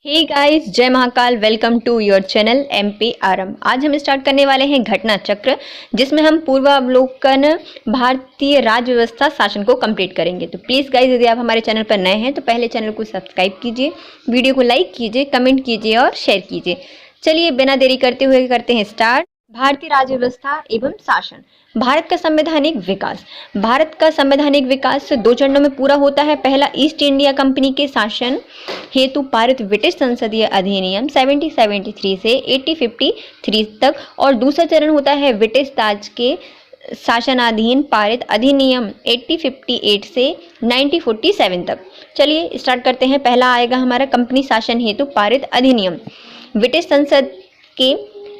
हे guys, जय Mahakal. Welcome to your channel MP RM. आज हम स्टार्ट करने वाले हैं घटना चक्र, जिसमें हम पूर्वावलोकन भारतीय राज्य व्यवस्था शासन को कंप्लीट करेंगे। तो प्लीज़ गाइस, यदि आप हमारे चैनल पर नए हैं तो पहले चैनल को सब्सक्राइब कीजिए, वीडियो को लाइक कीजिए, कमेंट कीजिए और शेयर कीजिए। चलिए बिना देरी करते हुए करते हैं स्टार्ट। भारतीय राज्य व्यवस्था एवं शासन। भारत का संवैधानिक विकास। भारत का संवैधानिक विकास दो चरणों में पूरा होता है। पहला, ईस्ट इंडिया कंपनी के शासन हेतु पारित ब्रिटिश संसदीय अधिनियम 1773 से 1853 तक, और दूसरा चरण होता है ब्रिटिश राज के शासनाधीन पारित अधिनियम 1858 से 1947 तक। चलिए स्टार्ट करते हैं। पहला आएगा हमारा कंपनी शासन हेतु पारित अधिनियम। ब्रिटिश संसद के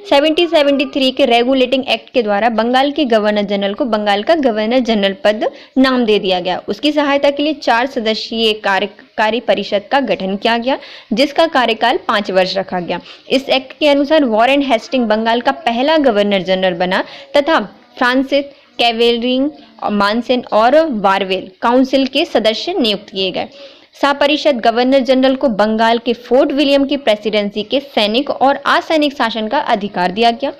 1773 के रेगुलेटिंग एक्ट के द्वारा बंगाल के गवर्नर जनरल को बंगाल का गवर्नर जनरल पद नाम दे दिया गया। उसकी सहायता के लिए 4 सदस्यीय कार्यकारी परिषद का गठन किया गया, जिसका कार्यकाल 5 वर्ष रखा गया। इस एक्ट के अनुसार वॉरेन हेस्टिंग बंगाल का पहला गवर्नर जनरल बना तथा फ्रांसिस कैवेलरिंग, मानसेन और वारवेल काउंसिल के सदस्य नियुक्त किए गए। परिषद गवर्नर जनरल को बंगाल के फोर्ट विलियम की प्रेसिडेंसी के सैनिक और असैनिक शासन का अधिकार दिया गया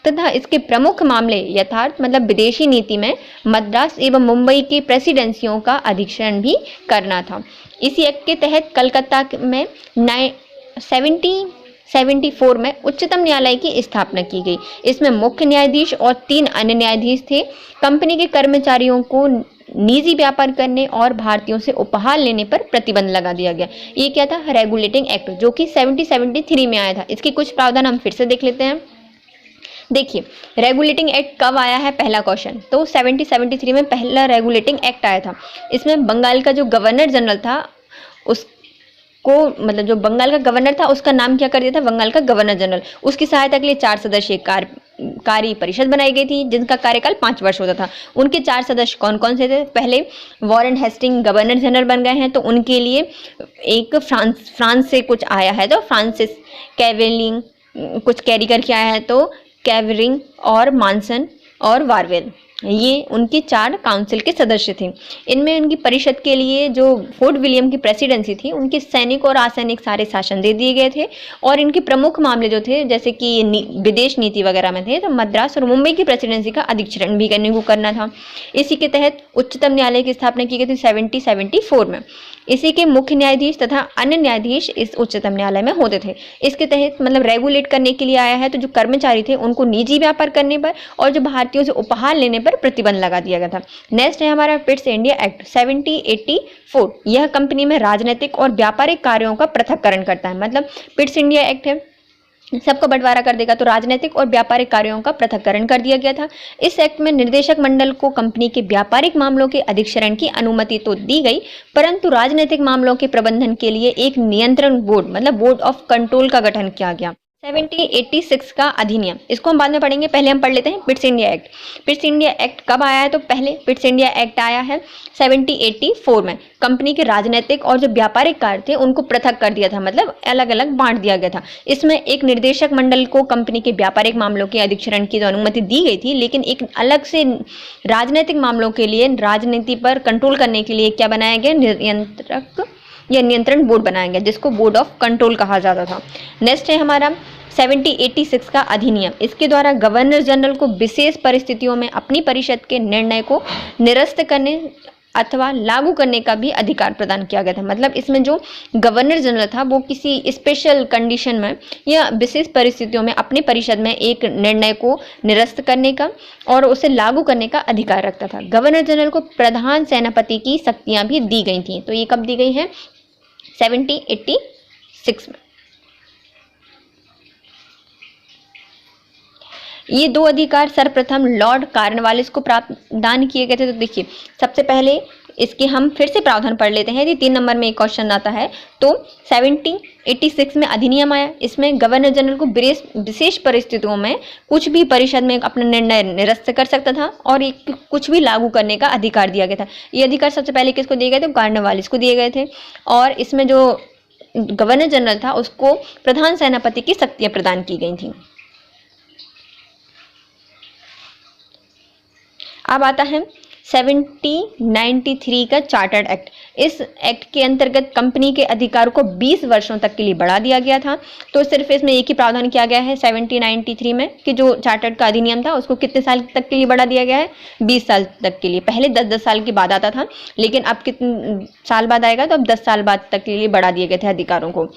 तथा इसके प्रमुख मामले यथार्थ मतलब विदेशी नीति में मद्रास एवं मुंबई की प्रेसिडेंसियों का अधीक्षण भी करना था। इसी एक्ट के तहत कलकत्ता में 1774 में उच्चतम न्यायालय की स्थापना की गई। इसमें मुख्य न्यायाधीश और 3 अन्य न्यायाधीश थे। कंपनी के कर्मचारियों को निजी व्यापार करने और भारतीयों से उपहार लेने पर प्रतिबंध लगा दिया गया। ये क्या था? रेगुलेटिंग एक्ट, जो कि 1773 में आया था। इसके कुछ प्रावधान हम फिर से देख लेते हैं। देखिए, रेगुलेटिंग एक्ट कब आया है? पहला क्वेश्चन तो 1773 में पहला रेगुलेटिंग एक्ट आया था। इसमें बंगाल का जो गवर्नर जनरल था उसको मतलब जो बंगाल का गवर्नर था उसका नाम क्या कर दिया था? बंगाल का गवर्नर जनरल। उसकी सहायता के लिए 4 सदस्यीय कार्यकारी परिषद बनाई गई थी, जिनका कार्यकाल 5 वर्ष होता था। उनके 4 सदस्य कौन कौन से थे? पहले वॉरेन हेस्टिंग गवर्नर जनरल बन गए हैं, तो उनके लिए एक फ्रांस से कुछ आया है, तो फ्रांसिस कैवेलिंग कुछ कैरी करके आया है, तो कैवरिंग और मानसन और वारवेल, ये उनके 4 काउंसिल के सदस्य थे। इनमें उनकी परिषद के लिए जो फोर्ट विलियम की प्रेसिडेंसी थी, उनके सैनिक और असैनिक सारे शासन दे दिए गए थे, और इनके प्रमुख मामले जो थे जैसे कि विदेश नीति वगैरह में थे, तो मद्रास और मुंबई की प्रेसिडेंसी का अधीक्षण भी करना था। इसी के तहत उच्चतम न्यायालय की स्थापना की गई थी 1774 में। इसी के मुख्य न्यायाधीश तथा अन्य न्यायाधीश इस उच्चतम न्यायालय में होते थे। इसके तहत मतलब रेगुलेट करने के लिए आया है, तो जो कर्मचारी थे उनको निजी व्यापार करने पर और जो भारतीयों से उपहार लेने पर प्रतिबंध लगा दिया गया था। नेक्स्ट है हमारा पिट्स इंडिया एक्ट 1784। यह कंपनी में राजनीतिक और व्यापारिक कार्यों का पृथक्करण करता है। मतलब पिट्स इंडिया एक्ट है, सबको बंटवारा कर देगा, तो राजनीतिक और व्यापारिक कार्यों का पृथक्करण कर दिया गया था। इस एक्ट में निर्देशक मंडल को कंपनी के व्यापारिक मामलों के अधिक्षरण की अनुमति तो दी गई, परंतु राजनीतिक मामलों के प्रबंधन के लिए एक नियंत्रण बोर्ड मतलब बोर्ड ऑफ कंट्रोल का गठन किया गया। 1786 का अधिनियम, इसको हम बाद में पढ़ेंगे, पहले हम पढ़ लेते हैं Pitt's India act. Pitt's India act कब आया है? तो पहले पिट्स इंडिया एक्ट आया है 1784 में। कंपनी के राजनीतिक और जो व्यापारिक कार्य थे उनको पृथक कर दिया था, मतलब अलग अलग बांट दिया गया था। इसमें एक निर्देशक मंडल को कंपनी के व्यापारिक मामलों के अधिक्षरण की तो अनुमति दी गई थी, लेकिन एक अलग से राजनीतिक मामलों के लिए राजनीति पर कंट्रोल करने के लिए क्या बनाया गया? नियंत्रण बोर्ड बनाया गया, जिसको बोर्ड ऑफ कंट्रोल कहा जाता था। नेक्स्ट है हमारा 1786 का अधिनियम। इसके द्वारा गवर्नर जनरल को विशेष परिस्थितियों में अपनी परिषद के निर्णय को निरस्त करने अथवा लागू करने का भी अधिकार प्रदान किया गया था। मतलब इसमें जो गवर्नर जनरल था वो किसी स्पेशल कंडीशन में या विशेष परिस्थितियों में अपनी परिषद में एक निर्णय को निरस्त करने का और उसे लागू करने का अधिकार रखता था। गवर्नर जनरल को प्रधान सेनापति की शक्तियां भी दी गई थी। तो ये कब दी गई है? 1786 में। ये 2 अधिकार सर्वप्रथम लॉर्ड कॉर्नवालिस को प्रदान किए गए थे। तो देखिए, सबसे पहले इसके हम फिर से प्रावधान पढ़ लेते हैं। यदि 3 नंबर में एक क्वेश्चन आता है, तो 1786 में अधिनियम आया। इसमें गवर्नर जनरल को विशेष परिस्थितियों में कुछ भी परिषद में अपना निर्णय निरस्त कर सकता था और कुछ भी लागू करने का अधिकार दिया गया था। ये अधिकार सबसे पहले किसको दिए गए थे? कॉर्नवालिस को दिए गए थे। और इसमें जो गवर्नर जनरल था उसको प्रधान सेनापति की शक्तियां प्रदान की गई थी। अब आता है 1793 का चार्टर्ड एक्ट। इस एक्ट के अंतर्गत कंपनी के अधिकारों को 20 वर्षों तक के लिए बढ़ा दिया गया था। तो सिर्फ इसमें एक ही प्रावधान किया गया है 1793 में कि जो चार्टर्ड का अधिनियम था उसको कितने साल तक के लिए बढ़ा दिया गया है, 20 साल तक के लिए। पहले 10-10 साल के बाद आता था, लेकिन अब कितने साल बाद आएगा, तो अब 10 साल बाद तक के लिए बढ़ा दिए गए थे अधिकारों को।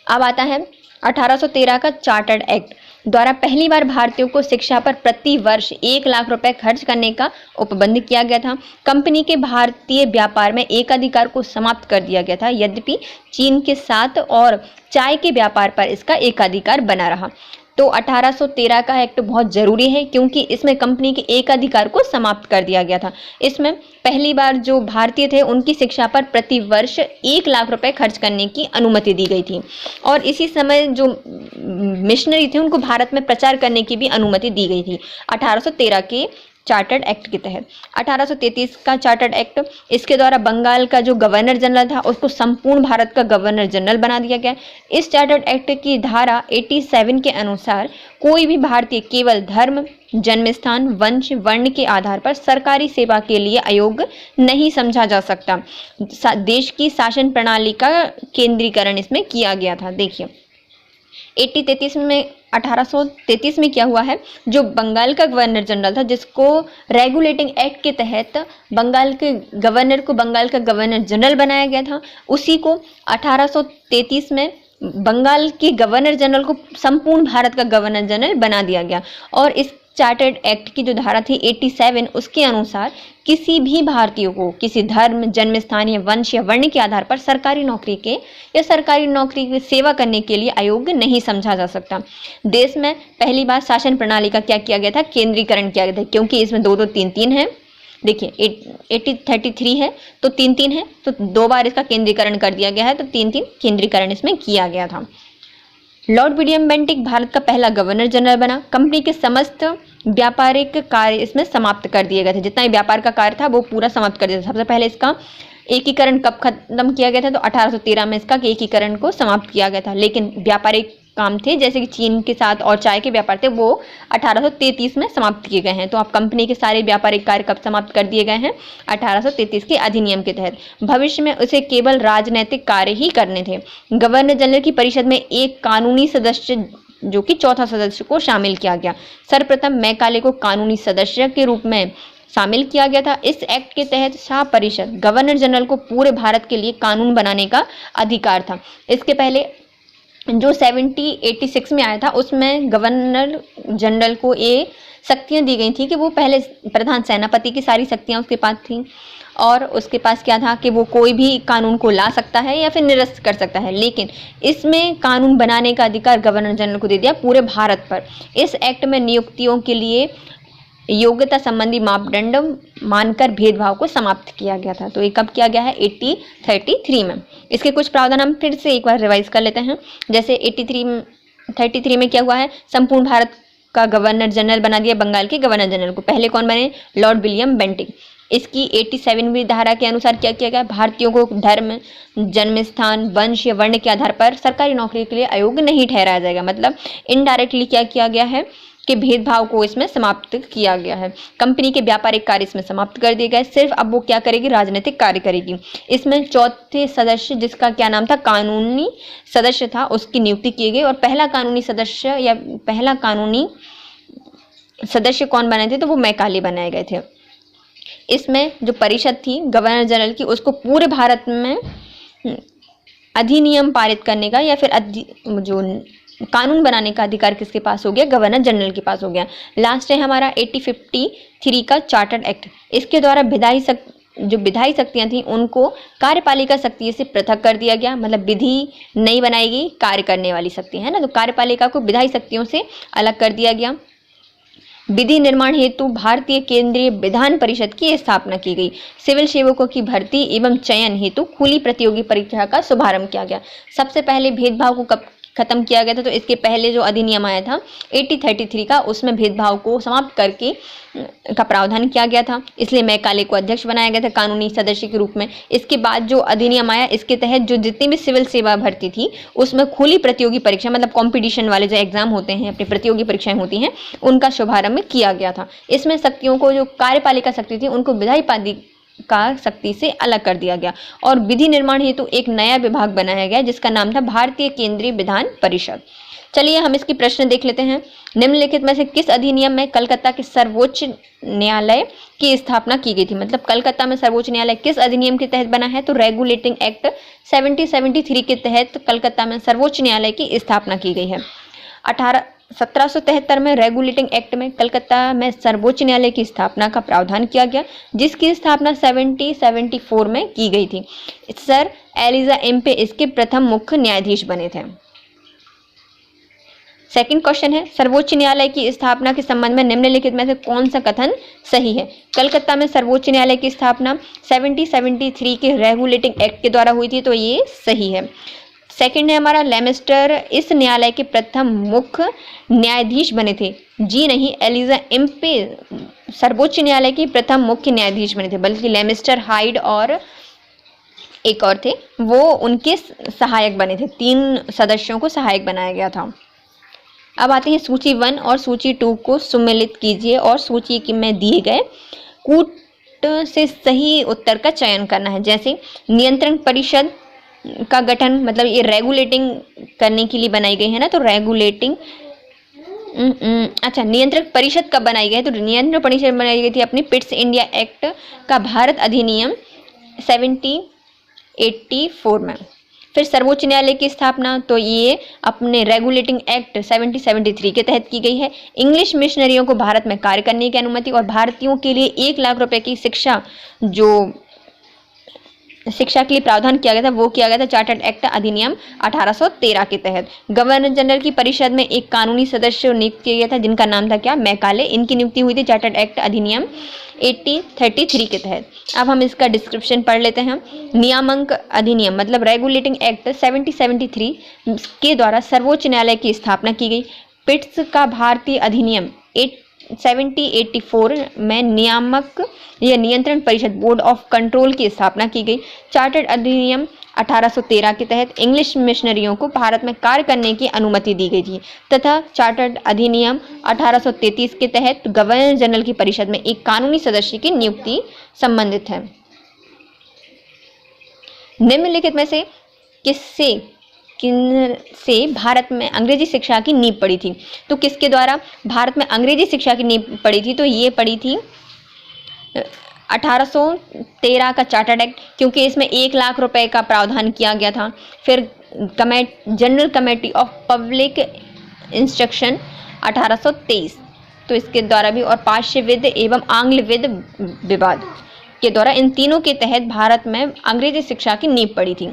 अब आता है 1813 का चार्टर्ड एक्ट द्वारा पहली बार भारतीयों को शिक्षा पर प्रति वर्ष 1 लाख रुपए खर्च करने का उपबंध किया गया था। कंपनी के भारतीय व्यापार में एकाधिकार को समाप्त कर दिया गया था, यद्यपि चीन के साथ और चाय के व्यापार पर इसका एकाधिकार बना रहा। तो 1813 का एक्ट बहुत जरूरी है क्योंकि इसमें कंपनी के एकाधिकार को समाप्त कर दिया गया था। इसमें पहली बार जो भारतीय थे उनकी शिक्षा पर प्रति वर्ष 1 लाख रुपए खर्च करने की अनुमति दी गई थी, और इसी समय जो मिशनरी थे उनको भारत में प्रचार करने की भी अनुमति दी गई थी 1813 के चार्टर्ड एक्ट के तहत। 1833 का चार्टर्ड एक्ट, इसके द्वारा बंगाल का जो गवर्नर जनरल था उसको संपूर्ण भारत का गवर्नर जनरल बना दिया गया। इस चार्टर्ड एक्ट की धारा 87 के अनुसार कोई भी भारतीय केवल धर्म, जन्म स्थान, वंश, वर्ण के आधार पर सरकारी सेवा के लिए अयोग्य नहीं समझा जा सकता। देश की शासन प्रणाली का केंद्रीकरण इसमें किया गया था। देखिए 1833 में क्या हुआ है, जो बंगाल का गवर्नर जनरल था जिसको रेगुलेटिंग एक्ट के तहत बंगाल के गवर्नर को बंगाल का गवर्नर जनरल बनाया गया था, उसी को 1833 में बंगाल के गवर्नर जनरल को संपूर्ण भारत का गवर्नर जनरल बना दिया गया। और इस चार्टर्ड एक्ट की जो धारा थी 87, उसके अनुसार किसी भी भारतीय को किसी धर्म, जन्म स्थान या वंश या वर्ण के आधार पर सरकारी नौकरी के या सरकारी नौकरी की सेवा करने के लिए अयोग्य नहीं समझा जा सकता। देश में पहली बार शासन प्रणाली का क्या किया गया था, केंद्रीकरण किया गया था, क्योंकि इसमें 2-2, 3-3 है। देखिए 1833 है तो 3-3 है, तो 2 बार इसका केंद्रीकरण कर दिया गया है, तो 3-3 केंद्रीकरण इसमें किया गया था। लॉर्ड विलियम बेंटिक भारत का पहला गवर्नर जनरल बना। कंपनी के समस्त व्यापारिक कार्य इसमें समाप्त कर दिए गए थे, जितना भी व्यापार का कार्य था वो पूरा समाप्त कर दिया था। सबसे पहले इसका एकीकरण कब खत्म किया गया था, तो 1813 में इसका एकीकरण को समाप्त किया गया था। लेकिन व्यापारिक काम थे जैसे कि चीन के साथ और चाय के व्यापार थे वो 1833 में समाप्त किए गए हैं। तो आप कंपनी के सारे व्यापारिक कार्य कब समाप्त कर दिए गए हैं, 1833 के अधिनियम के तहत। भविष्य में उसे केवल राजनीतिक कार्य ही करने थे। गवर्नर जनरल की परिषद में एक कानूनी सदस्य जो कि चौथा सदस्य को शामिल किया गया। सर्वप्रथम मैकाले को कानूनी सदस्य के रूप में शामिल किया गया था। इस एक्ट के तहत शाह परिषद गवर्नर जनरल को पूरे भारत के लिए कानून बनाने का अधिकार था। इसके पहले जो 1786 में आया था उसमें गवर्नर जनरल को ये शक्तियां दी गई थी कि वो पहले प्रधान सेनापति की सारी शक्तियां उसके पास थी, और उसके पास क्या था कि वो कोई भी कानून को ला सकता है या फिर निरस्त कर सकता है। लेकिन इसमें कानून बनाने का अधिकार गवर्नर जनरल को दे दिया पूरे भारत पर। इस एक्ट में नियुक्तियों के लिए योग्यता संबंधी मापदंड मानकर भेदभाव को समाप्त किया गया था। तो ये कब किया गया है, 1833 में। इसके कुछ प्रावधान हम फिर से एक बार रिवाइज कर लेते हैं। जैसे 1833 में क्या हुआ है, संपूर्ण भारत का गवर्नर जनरल बना दिया बंगाल के गवर्नर जनरल को। पहले कौन बने, लॉर्ड विलियम बेंटिक। इसकी 87वीं धारा के अनुसार क्या किया गया, भारतीयों को धर्म, जन्म स्थान, वंश या वर्ण के आधार पर सरकारी नौकरी के लिए अयोग्य नहीं ठहराया जाएगा। मतलब इनडायरेक्टली क्या किया गया है कि भेदभाव को इसमें समाप्त किया गया है। कंपनी के व्यापारिक कार्य इसमें समाप्त कर दिए गए। सिर्फ अब वो क्या करेगी, राजनीतिक कार्य करेगी। इसमें चौथे सदस्य जिसका क्या नाम था, कानूनी सदस्य था, उसकी नियुक्ति की गई। और पहला कानूनी सदस्य या पहला कानूनी सदस्य कौन बने थे, तो वो मैकाले बनाए गए थे। इसमें जो परिषद थी गवर्नर जनरल की, उसको पूरे भारत में अधिनियम पारित करने का या फिर जो कानून बनाने का अधिकार किसके पास हो गया, गवर्नर जनरल के पास हो गया। लास्ट है हमारा 1853 का चार्टर्ड एक्ट। इसके द्वारा विधायी शक्तियां थी उनको कार्यपालिका शक्ति से पृथक कर दिया गया। मतलब विधि नहीं बनाई गई, कार्य करने वाली शक्ति है ना, तो कार्यपालिका को विधायी शक्तियों से अलग कर दिया गया। विधि निर्माण हेतु भारतीय केंद्रीय विधान परिषद की स्थापना की गई। सिविल सेवकों की भर्ती एवं चयन हेतु खुली प्रतियोगी परीक्षा का शुभारंभ किया गया। सबसे पहले भेदभाव को कब खत्म किया गया था। तो इसके पहले जो अधिनियम आया था 1833 का, उसमें भेदभाव को समाप्त करके का प्रावधान किया गया था, इसलिए मैकाले को अध्यक्ष बनाया गया था कानूनी सदस्य के रूप में। इसके बाद जो अधिनियम आया, इसके तहत जो जितनी भी सिविल सेवा भर्ती थी उसमें खुली प्रतियोगी परीक्षा, मतलब कंपटीशन वाले जो एग्जाम होते हैं, अपनी प्रतियोगी परीक्षाएं होती हैं, उनका शुभारंभ किया गया था। इसमें शक्तियों को, जो कार्यपालिका शक्ति थी, उनको विधायिका शक्ति से अलग कर दिया गया और विधि निर्माण हेतु एक नया विभाग बनाया गया जिसका नाम था भारतीय केंद्रीय विधान परिषद। चलिए हम इसकी प्रश्न देख लेते हैं। निम्नलिखित में से किस अधिनियम में कलकत्ता के सर्वोच्च न्यायालय की स्थापना की गई थी? मतलब कलकत्ता में सर्वोच्च न्यायालय किस अधिनियम के तहत बना है? तो रेगुलेटिंग एक्ट 1773 के तहत कलकत्ता में सर्वोच्च न्यायालय की स्थापना की गई है। 1773 में रेगुलेटिंग एक्ट में कलकत्ता में सर्वोच्च न्यायालय की स्थापना का प्रावधान किया गया, जिसकी स्थापना 1774 में की गई थी। सर एलिजा एम्पे इसके प्रथम मुख्य न्यायाधीश बने थे। सेकंड क्वेश्चन है, सर्वोच्च न्यायालय की स्थापना के संबंध में निम्नलिखित में से कौन सा कथन सही है? कलकत्ता में सर्वोच्च न्यायालय की स्थापना 1773 के रेगुलेटिंग एक्ट के द्वारा हुई थी, तो ये सही है। सेकंड है हमारा, लेमेस्टर इस न्यायालय के प्रथम मुख्य न्यायाधीश बने थे। जी नहीं, एलिजा एम्पे सर्वोच्च न्यायालय के प्रथम मुख्य न्यायाधीश बने थे, बल्कि लेमेस्टर, हाइड और एक और थे, वो उनके सहायक बने थे। 3 सदस्यों को सहायक बनाया गया था। अब आते हैं सूची 1 और सूची 2 को सम्मिलित कीजिए और सूची में दिए गए कूट से सही उत्तर का चयन करना है। जैसे नियंत्रण परिषद का गठन, मतलब ये रेगुलेटिंग करने के लिए बनाई गई है ना, तो रेगुलेटिंग अच्छा, नियंत्रण परिषद कब बनाई गई? तो नियंत्रण परिषद बनाई गई थी अपनी पिट्स इंडिया एक्ट का भारत अधिनियम 1784 में। फिर सर्वोच्च न्यायालय की स्थापना, तो ये अपने रेगुलेटिंग एक्ट 1773 के तहत की गई है। इंग्लिश मिशनरियों को भारत में कार्य करने की अनुमति और भारतीयों के लिए 1 लाख रुपए की शिक्षा, जो शिक्षा के लिए प्रावधान किया गया था, वो किया गया था चार्टर्ड एक्ट अधिनियम 1813 के तहत। गवर्नर जनरल की परिषद में एक कानूनी सदस्य नियुक्त किया गया था, जिनका नाम था क्या? मैकाले। इनकी नियुक्ति हुई थी चार्टर्ड एक्ट अधिनियम 1833 के तहत। अब हम इसका डिस्क्रिप्शन पढ़ लेते हैं। नियामक अधिनियम, मतलब रेगुलेटिंग एक्ट 1773 के द्वारा सर्वोच्च न्यायालय की स्थापना की गई। पिट्स का भारतीय अधिनियम 1784 में नियामक या नियंत्रण परिषद, बोर्ड ऑफ कंट्रोल की स्थापना की गई। चार्टर्ड अधिनियम 1813 के तहत इंग्लिश मिशनरियों को भारत में कार्य करने की अनुमति दी गई थी, तथा चार्टर्ड अधिनियम 1833 के तहत गवर्नर जनरल की परिषद में एक कानूनी सदस्य की नियुक्ति संबंधित है। निम्नलिखित में से किन से भारत में अंग्रेजी शिक्षा की नींव पड़ी थी? तो किसके द्वारा भारत में अंग्रेजी शिक्षा की नींव पड़ी थी? तो ये पड़ी थी 1813 का चार्टर्ड एक्ट, क्योंकि इसमें 1 लाख रुपए का प्रावधान किया गया था। फिर general committee of public instruction 1823, तो इसके द्वारा भी, और पाश्चात्य विद एवं आंग्ल विद विवाद के द्वारा, इन तीनों के तहत भारत में अंग्रेजी शिक्षा की नींव पड़ी थी।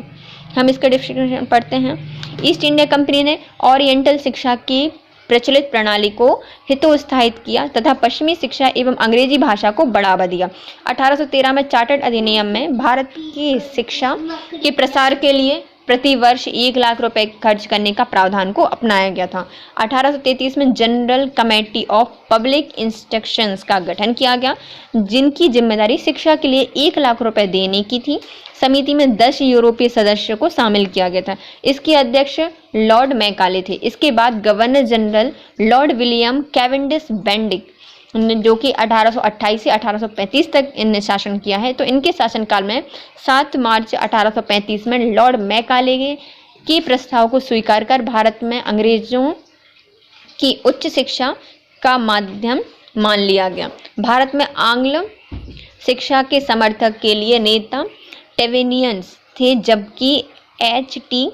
हम इसका डिस्क्रिप्शन पढ़ते हैं। ईस्ट इंडिया कंपनी ने ओरिएंटल शिक्षा की प्रचलित प्रणाली को हितोत्साहित किया तथा पश्चिमी शिक्षा एवं अंग्रेजी भाषा को बढ़ावा दिया। 1813 में चार्टर्ड अधिनियम में भारत की शिक्षा के प्रसार के लिए प्रति वर्ष 1 लाख रुपए खर्च करने का प्रावधान को अपनाया गया था। 1833 में general committee of public instructions का गठन किया गया, जिनकी जिम्मेदारी शिक्षा के लिए 1 लाख रुपए देने की थी। समिति में 10 यूरोपीय सदस्यों को शामिल किया गया था। इसके अध्यक्ष लॉर्ड मैकाले थे। इसके बाद governor general Lord William Cavendish Benedict, जो कि 1828 से 1835 तक इनने शासन किया है। तो इनके शासनकाल में 7 मार्च 1835 में लॉर्ड मैकाले के प्रस्ताव को स्वीकार कर भारत में अंग्रेजों की उच्च शिक्षा का माध्यम मान लिया गया। भारत में आंग्ल शिक्षा के समर्थक के लिए नेता टेवेनियंस थे, जबकि H.T.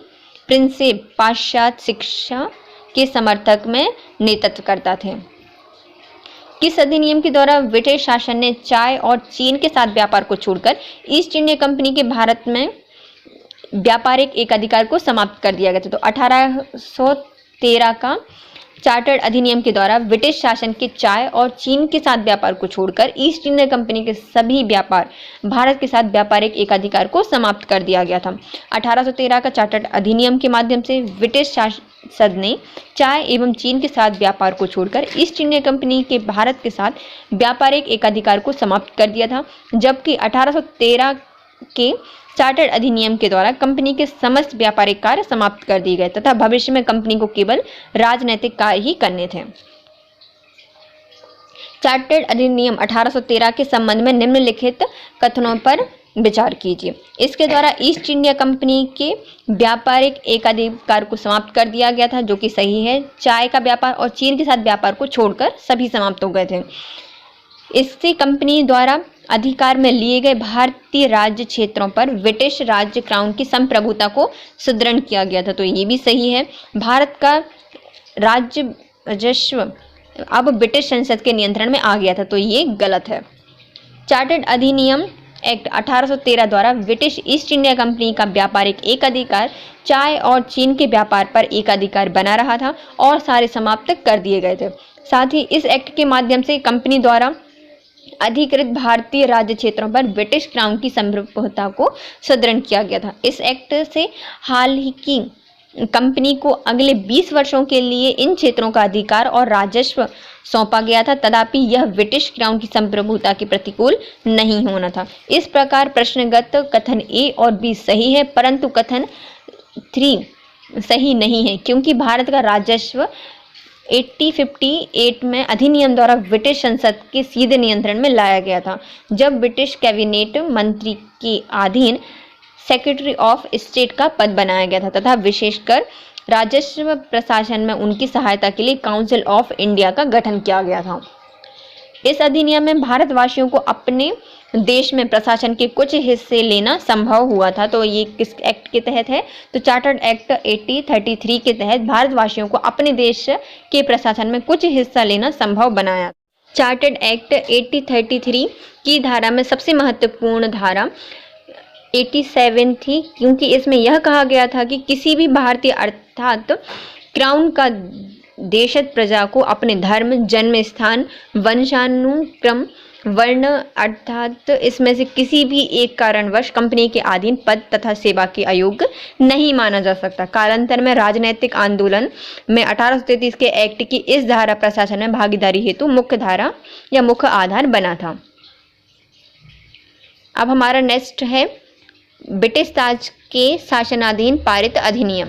प्रिंसेप पाश्चात्य शिक्षा के समर्थक में नेतृत्व करता थे। किस अधिनियम के द्वारा ब्रिटिश शासन ने चाय और चीन के साथ व्यापार को छोड़कर ईस्ट इंडिया कंपनी के भारत में व्यापारिक एकाधिकार को समाप्त कर दिया गया था? तो 1813 का चार्टर्ड अधिनियम के द्वारा ब्रिटिश शासन के चाय और चीन के साथ व्यापार को छोड़कर ईस्ट इंडिया कंपनी के सभी व्यापार भारत के साथ व्यापारिक एकाधिकार को समाप्त कर दिया गया था। 1813 का चार्टर्ड अधिनियम के माध्यम से ब्रिटिश सद ने चाय एवं चीन के साथ व्यापार को छोड़कर ईस्ट इंडिया कंपनी के भारत के साथ व्यापारिक एकाधिकार को समाप्त कर दिया था, जबकि 1813 के चार्टर्ड अधिनियम के द्वारा कंपनी के समस्त व्यापारिक कार्य समाप्त कर दिए गए तथा भविष्य में कंपनी को केवल राजनैतिक कार्य ही करने थे। चार्टर्ड अधिनियम 1813 के संबंध में निम्नलिखित कथनों पर विचार कीजिए। इसके द्वारा ईस्ट इंडिया कंपनी के व्यापारिक एकाधिकार को समाप्त कर दिया गया था, जो कि सही है। चाय का व्यापार और चीन के साथ व्यापार को छोड़कर सभी समाप्त हो गए थे। इससे कंपनी द्वारा अधिकार में लिए गए भारतीय राज्य क्षेत्रों पर ब्रिटिश राज्य क्राउन की संप्रभुता को सुदृढ़ किया गया था, तो ये भी सही है। भारत का राज्य राजस्व अब ब्रिटिश संसद के नियंत्रण में आ गया था, तो ये गलत है। चार्टर्ड अधिनियम एक्ट 1813 द्वारा ब्रिटिश ईस्ट इंडिया कंपनी का व्यापारिक एकाधिकार चाय और चीन के व्यापार पर एकाधिकार बना रहा था और सारे समाप्त कर दिए गए थे। साथ ही इस एक्ट के माध्यम से कंपनी द्वारा अधिकृत भारतीय राज्य क्षेत्रों पर ब्रिटिश क्राउन की संप्रभुता को सुदृढ़ किया गया था। इस एक्ट से हाल ही की कंपनी को अगले 20 वर्षों के लिए इन क्षेत्रों का अधिकार और राजस्व सौंपा गया था, तथापि यह ब्रिटिश क्राउन की संप्रभुता के प्रतिकूल नहीं होना था। इस प्रकार प्रश्नगत कथन ए और बी सही है, परंतु कथन 3 सही नहीं है, क्योंकि भारत का राजस्व 1858 में अधिनियम द्वारा ब्रिटिश संसद के सीधे नियंत्रण में लाया गया था, जब ब्रिटिश कैबिनेट मंत्री के अधीन सेक्रेटरी ऑफ स्टेट का पद बनाया गया था तथा विशेषकर राजस्व प्रशासन में उनकी सहायता के लिए काउंसिल ऑफ इंडिया का गठन किया गया था। इस अधिनियम में भारतवासियों को अपने देश में प्रशासन के कुछ हिस्से लेना संभव हुआ था, तो ये किस एक्ट के तहत है? तो चार्टर्ड एक्ट 1833 के तहत भारतवासियों को अपने देश के प्रशासन में कुछ हिस्सा लेना संभव बनाया। चार्टर्ड एक्ट 1833 की धारा में सबसे महत्वपूर्ण धारा 87 थी, क्योंकि इसमें यह कहा गया था कि किसी भी भारतीय अर्थात क्राउन का देशज प्रजा को अपने धर्म, जन्म स्थान, वंशानुक्रम, वर्ण अर्थात इसमें से किसी भी एक कारणवश कंपनी के अधीन पद तथा सेवा के अयोग्य नहीं माना जा सकता। कालांतर में राजनीतिक आंदोलन में 1833 के एक्ट की इस धारा प्रशासन में भागीदारी हेतु मुख्य धारा या मुख्य आधार बना था। अब हमारा नेक्स्ट है ब्रिटिश ताज के शासनाधीन पारित अधिनियम।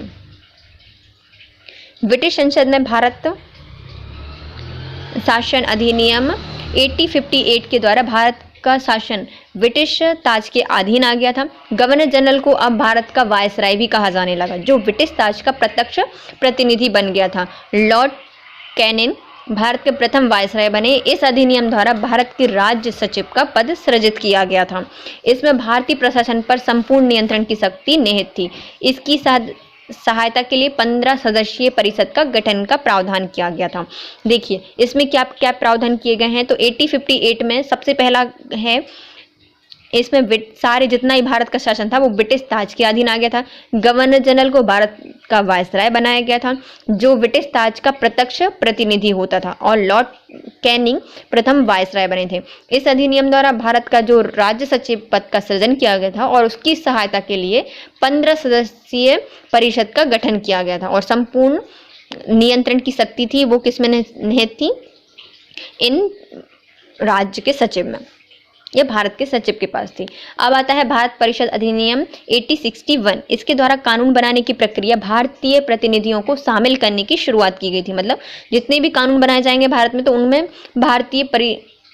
ब्रिटिश संसद में भारत शासन अधिनियम 1858 के द्वारा भारत का शासन ब्रिटिश ताज के अधीन आ गया था। गवर्नर जनरल को अब भारत का वायसराय भी कहा जाने लगा, जो ब्रिटिश ताज का प्रत्यक्ष प्रतिनिधि बन गया था। लॉर्ड कैनिंग भारत के प्रथम वायसराय बने। इस अधिनियम द्वारा भारत के राज्य सचिव का पद सृजित किया गया था। इसमें भारतीय प्रशासन पर संपूर्ण नियंत्रण की शक्ति निहित थी। इसकी सहायता के लिए 15 सदस्यीय परिषद का गठन का प्रावधान किया गया था। देखिए इसमें क्या क्या प्रावधान किए गए हैं। तो 1858 में सबसे पहला है, इसमें सारे जितना ही भारत का शासन था वो ब्रिटिश ताज के अधीन आ गया था। गवर्नर जनरल को भारत का वायसराय बनाया गया था, जो ब्रिटिश ताज का प्रत्यक्ष प्रतिनिधि होता था, और लॉर्ड कैनिंग प्रथम वायसराय बने थे। इस अधिनियम द्वारा भारत का जो राज्य सचिव पद का सृजन किया गया था और उसकी सहायता के लिए 15 सदस्यीय परिषद का गठन किया गया था, और संपूर्ण नियंत्रण की शक्ति थी वो किसमें निहित थी? इन राज्य के सचिव में, यह भारत के सचिव के पास थी। अब आता है भारत परिषद अधिनियम 1861। इसके द्वारा कानून बनाने की प्रक्रिया भारतीय प्रतिनिधियों को शामिल करने की शुरुआत की गई थी। मतलब जितने भी कानून बनाए जाएंगे भारत में, तो उनमें भारतीय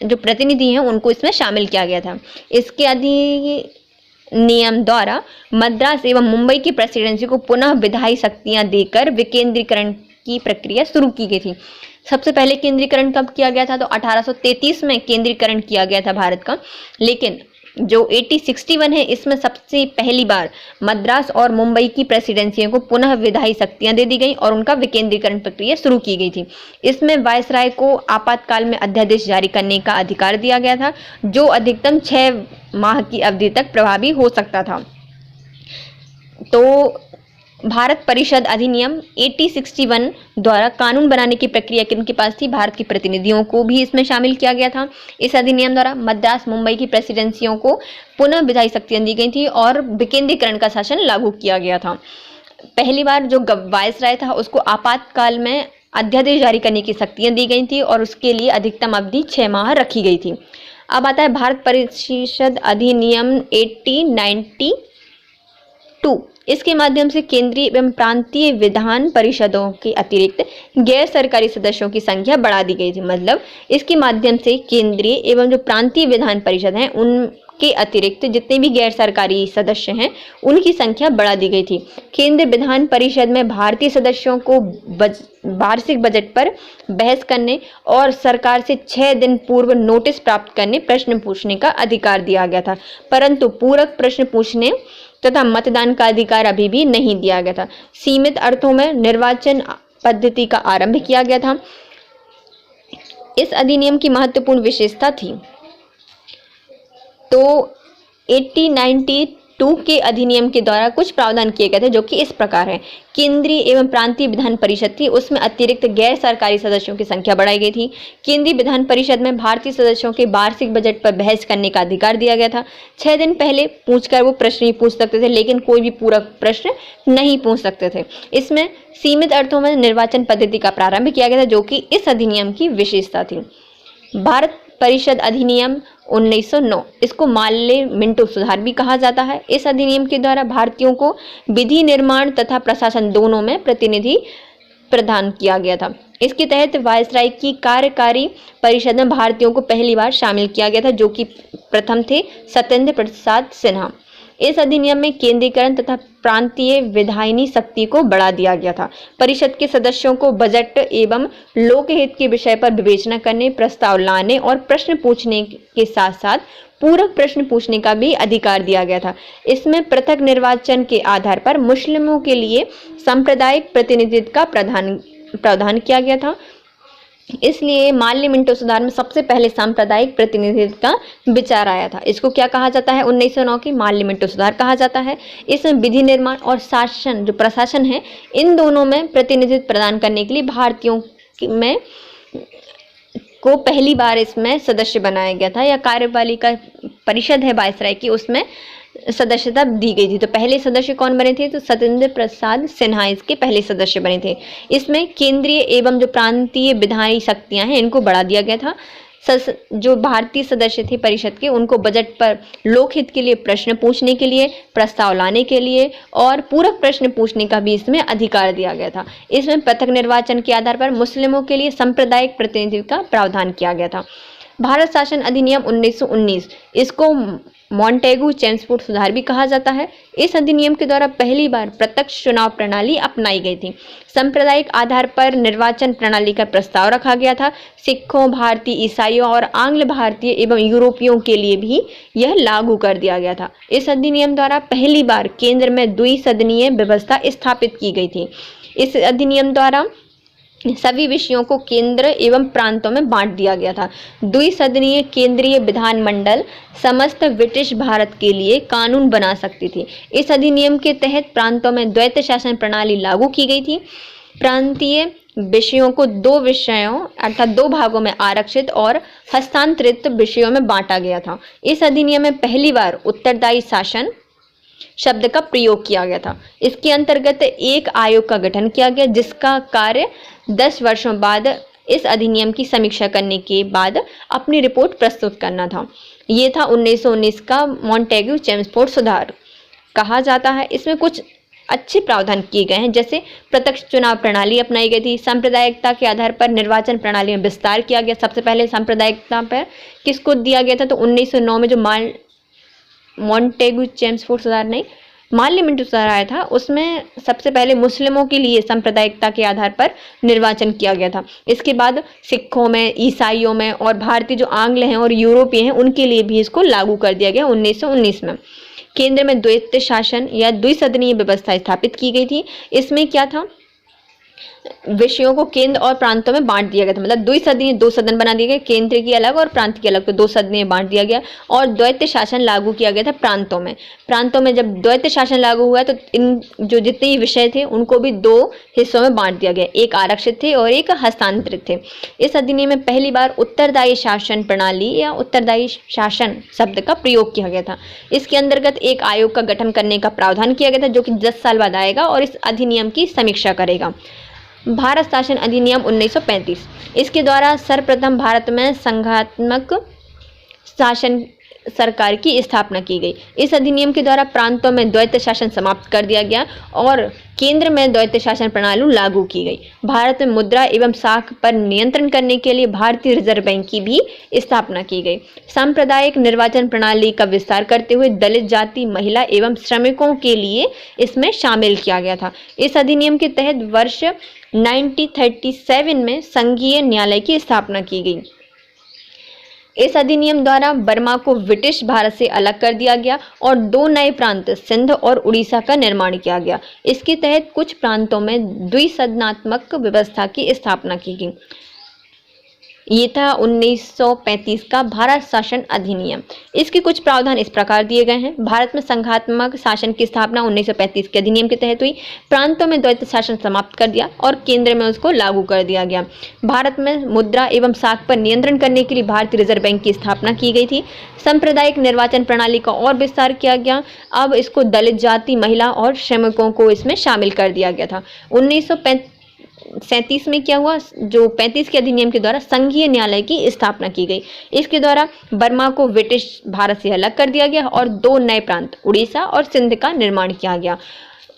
जो प्रतिनिधि हैं उनको इसमें शामिल किया गया था। इसके अधिनियम द्वारा मद्रास एवं मुंबई की प्रेसिडेंसी को पुनः विधायी शक्तियां देकर विकेंद्रीकरण की प्रक्रिया शुरू की गई थी। सबसे पहले केंद्रीकरण कब किया गया था? तो 1833 में केंद्रीकरण किया गया था भारत का। लेकिन जो 1861 है इसमें सबसे पहली बार मद्रास और मुंबई की प्रेसिडेंसियों को पुनः विधायी शक्तियां दे दी गई और उनका विकेंद्रीकरण प्रक्रिया शुरू की गई थी। इसमें वायसराय को आपातकाल में अध्यादेश जारी करने का अधिकार दिया गया था, जो अधिकतम 6 माह की अवधि तक प्रभावी हो सकता था। तो भारत परिषद अधिनियम 1861 द्वारा कानून बनाने की प्रक्रिया किनके पास थी? भारत के प्रतिनिधियों को भी इसमें शामिल किया गया था। इस अधिनियम द्वारा मद्रास मुंबई की प्रेसिडेंसियों को पुनः विधायी शक्तियां दी गई थी और विकेंद्रीकरण का शासन लागू किया गया था। पहली बार जो वायसराय था उसको आपातकाल में अध्यादेश जारी करने की शक्तियां दी गई थी और उसके लिए अधिकतम अवधि 6 माह रखी गई थी। अब आता है भारत परिषद अधिनियम 1892। इसके माध्यम से केंद्रीय एवं प्रांतीय विधान परिषदों के अतिरिक्त गैर सरकारी सदस्यों की संख्या बढ़ा दी गई थी। मतलब इसके माध्यम से केंद्रीय एवं जो प्रांतीय विधान परिषद हैं उनके अतिरिक्त जितने भी गैर सरकारी सदस्य हैं उनकी संख्या बढ़ा दी गई थी। केंद्रीय विधान परिषद में भारतीय सदस्यों को वार्षिक बजट पर बहस करने और सरकार से 6 दिन पूर्व नोटिस प्राप्त करने, प्रश्न पूछने का अधिकार दिया गया था, परंतु पूरक प्रश्न पूछने तथा मतदान का अधिकार अभी भी नहीं दिया गया था। सीमित अर्थों में निर्वाचन पद्धति का आरंभ किया गया था। इस अधिनियम की महत्वपूर्ण विशेषता थी तो 1892 के अधिनियम के द्वारा कुछ प्रावधान किए गए थे जो कि इस प्रकार है। केंद्रीय एवं प्रांतीय विधान परिषद थी, उसमें अतिरिक्त गैर सरकारी सदस्यों की संख्या बढ़ाई गई थी। केंद्रीय विधान परिषद में भारतीय सदस्यों के वार्षिक बजट पर बहस करने का अधिकार दिया गया था। 6 दिन पहले पूछकर वो प्रश्न ही पूछ सकते थे, लेकिन कोई भी पूरक प्रश्न नहीं पूछ सकते थे। इसमें सीमित अर्थों में निर्वाचन पद्धति का प्रारंभ किया गया था जो कि इस अधिनियम की विशेषता थी। भारत परिषद अधिनियम 1909, इसको माल्ले मिंटो सुधार भी कहा जाता है। इस अधिनियम के द्वारा भारतीयों को विधि निर्माण तथा प्रशासन दोनों में प्रतिनिधि प्रदान किया गया था। इसके तहत वायसराय की कार्यकारी परिषद में भारतीयों को पहली बार शामिल किया गया था जो कि प्रथम थे सत्येंद्र प्रसाद सिन्हा। इस अधिनियम में केंद्रीकरण तथा प्रांतीय विधायिनी शक्ति को बढ़ा दिया गया था। परिषद के सदस्यों को बजट एवं लोकहित के विषय पर विवेचना करने, प्रस्ताव लाने और प्रश्न पूछने के साथ साथ पूरक प्रश्न पूछने का भी अधिकार दिया गया था। इसमें पृथक निर्वाचन के आधार पर मुस्लिमों के लिए सांप्रदायिक प्रतिनिधित्व का प्रावधान किया गया था। इसलिए माल्य मिंटो सुधार में सबसे पहले सांप्रदायिक प्रतिनिधित्व का विचार आया था। इसको क्या कहा जाता है? 1909 की माल्य मिंटो सुधार कहा जाता है। इसमें विधि निर्माण और शासन, जो प्रशासन है, इन दोनों में प्रतिनिधित्व प्रदान करने के लिए भारतीयों में को पहली बार इसमें सदस्य बनाया गया था। या कार्यपालिका परिषद है वायसराय की, उसमें सदस्यता दी गई थी। तो पहले सदस्य कौन बने थे? तो सत्येंद्र प्रसाद सिन्हा इसके पहले सदस्य बने थे। इसमें केंद्रीय एवं जो प्रांतीय विधायी शक्तियां हैं इनको बढ़ा दिया गया था। जो भारतीय सदस्य थे परिषद के, उनको बजट पर लोकहित के लिए प्रश्न पूछने के लिए, प्रस्ताव लाने के लिए और पूरक प्रश्न पूछने का भी इसमें अधिकार दिया गया था। इसमें पृथक निर्वाचन के आधार पर मुस्लिमों के लिए सांप्रदायिक प्रतिनिधित्व का प्रावधान किया गया था। भारत शासन अधिनियम 1919, इसको मॉन्टेगू चेम्सफोर्ड सुधार भी कहा जाता है। इस अधिनियम के द्वारा पहली बार प्रत्यक्ष चुनाव प्रणाली अपनाई गई थी। सांप्रदायिक आधार पर निर्वाचन प्रणाली का प्रस्ताव रखा गया था। सिखों, भारतीय ईसाइयों और आंग्ल भारतीय एवं यूरोपियों के लिए भी यह लागू कर दिया गया था। इस अधिनियम द्वारा पहली बार केंद्र में द्विसदनीय व्यवस्था स्थापित की गई थी। इस अधिनियम द्वारा सभी विषयों को केंद्र एवं प्रांतों में बांट दिया गया था। द्विसदनीय केंद्रीय विधानमंडल समस्त ब्रिटिश भारत के लिए कानून बना सकती थी। इस अधिनियम के तहत प्रांतों में द्वैत शासन प्रणाली लागू की गई थी। प्रांतीय विषयों को 2 विषयों अर्थात 2 भागों में आरक्षित और हस्तांतरित विषयों में बांटा गया था। इस अधिनियम में पहली बार उत्तरदायी शासन शब्द का प्रयोग किया गया था। इसके अंतर्गत एक आयोग का गठन किया गया जिसका कार्य 10 वर्षों बाद इस अधिनियम की समीक्षा करने के बाद अपनी रिपोर्ट प्रस्तुत करना था। ये था 1919 का मॉन्टेग्यू चेम्सफोर्ड सुधार कहा जाता है। इसमें कुछ अच्छे प्रावधान किए गए हैं, जैसे प्रत्यक्ष चुनाव प्रणाली अपनाई गई थी। सांप्रदायिकता के आधार पर निर्वाचन प्रणाली में विस्तार किया गया। सबसे पहले सांप्रदायिकता पर किसको दिया गया था? तो 1909 में जो मॉन्टेग्यू चेम्सफोर्ड सुधार नहीं, माल्य मिंटो सुधार आया था, उसमें सबसे पहले मुस्लिमों के लिए सांप्रदायिकता के आधार पर निर्वाचन किया गया था। इसके बाद सिखों में, ईसाइयों में और भारतीय जो आंग्ल हैं और यूरोपीय हैं उनके लिए भी इसको लागू कर दिया गया 1919 में। केंद्र में द्वैत शासन या द्विसदनीय व्यवस्था स्थापित की गई थी। इसमें क्या था? विषयों को केंद्र और प्रांतों में बांट दिया गया था। मतलब द्विसदनीय, दो सदन बना दिए गए, केंद्र की अलग और प्रांत की अलग, तो दो सदनीय बांट दिया गया। और द्वैत शासन लागू किया गया था प्रांतों में। प्रांतों में जब द्वैत शासन लागू हुआ तो इन जो जितने विषय थे उनको भी दो हिस्सों में बांट दिया गया, एक आरक्षित थे और एक हस्तांतरित थे। इस अधिनियम में पहली बार उत्तरदायी शासन प्रणाली या उत्तरदायी शासन शब्द का प्रयोग किया गया था। इसके अंतर्गत एक आयोग का गठन करने का प्रावधान किया गया था जो कि 10 साल बाद आएगा और इस अधिनियम की समीक्षा करेगा। भारत शासन अधिनियम 1935, इसके द्वारा सर्वप्रथम भारत में संघात्मक शासन सरकार की स्थापना की गई। इस अधिनियम के द्वारा प्रांतों में द्वैत शासन समाप्त कर दिया गया और केंद्र में द्वैत शासन प्रणाली लागू की गई। भारत में मुद्रा एवं साख पर नियंत्रण करने के लिए भारतीय रिजर्व बैंक की भी स्थापना की गई। सांप्रदायिक निर्वाचन प्रणाली का विस्तार करते हुए दलित जाति, महिला एवं श्रमिकों के लिए इसमें शामिल किया गया था। इस अधिनियम के तहत वर्ष 1937 में संघीय न्यायालय की स्थापना की गई। इस अधिनियम द्वारा बर्मा को ब्रिटिश भारत से अलग कर दिया गया और दो नए प्रांत सिंध और उड़ीसा का निर्माण किया गया। इसके तहत कुछ प्रांतों में द्विसदनात्मक व्यवस्था की स्थापना की गई। ये था 1935 का भारत शासन अधिनियम। इसके कुछ प्रावधान इस प्रकार दिए गए हैं। भारत में संघात्मक शासन की स्थापना 1935 के अधिनियम के तहत हुई। प्रांतों में द्वैत शासन समाप्त कर दिया और केंद्र में उसको लागू कर दिया गया। भारत में मुद्रा एवं साख पर नियंत्रण करने के लिए भारतीय रिजर्व बैंक की स्थापना की गई थी। सांप्रदायिक निर्वाचन प्रणाली का और विस्तार किया गया। अब इसको दलित जाति, महिला और श्रमिकों को इसमें शामिल कर दिया गया था। 1937 में क्या हुआ, जो 35 के अधिनियम के द्वारा संघीय न्यायालय की स्थापना की गई। इसके द्वारा बर्मा को ब्रिटिश भारत से अलग कर दिया गया और दो नए प्रांत उड़ीसा और सिंध का निर्माण किया गया।